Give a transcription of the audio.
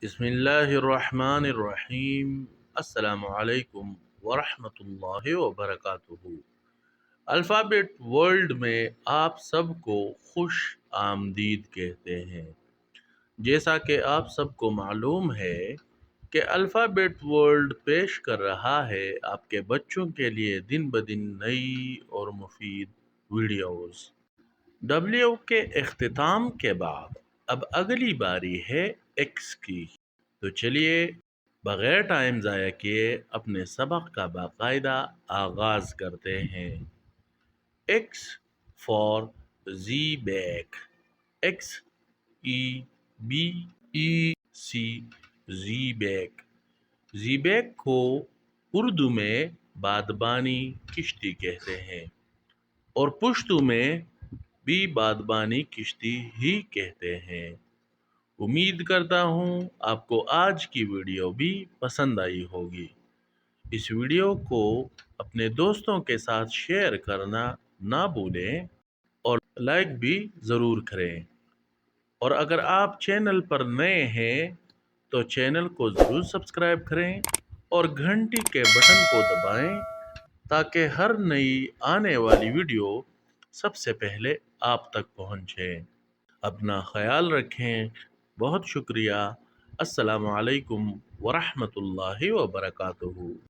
بسم اللہ الرحمن الرحیم۔ السلام علیکم ورحمۃ اللہ وبرکاتہ۔ الفابیٹ ورلڈ میں آپ سب کو خوش آمدید کہتے ہیں۔ جیسا کہ آپ سب کو معلوم ہے کہ الفابیٹ ورلڈ پیش کر رہا ہے آپ کے بچوں کے لیے دن بدن نئی اور مفید ویڈیوز۔ ڈبلیو کے اختتام کے بعد اب اگلی باری ہے ایکس کی، تو چلیے بغیر ٹائم ضائع کیے اپنے سبق کا باقاعدہ آغاز کرتے ہیں۔ X for xebec, X E B E C, xebec. Xebec کو اردو میں بادبانی کشتی کہتے ہیں اور پشتو میں بھی بادبانی کشتی ہی کہتے ہیں۔ امید کرتا ہوں آپ کو آج کی ویڈیو بھی پسند آئی ہوگی۔ اس ویڈیو کو اپنے دوستوں کے ساتھ شیئر کرنا نہ بھولیں اور لائک بھی ضرور کریں، اور اگر آپ چینل پر نئے ہیں تو چینل کو ضرور سبسکرائب کریں اور گھنٹی کے بٹن کو دبائیں تاکہ ہر نئی آنے والی ویڈیو سب سے پہلے آپ تک پہنچے۔ اپنا خیال رکھیں۔ بہت شکریہ۔ السلام علیکم ورحمۃ اللہ وبرکاتہ۔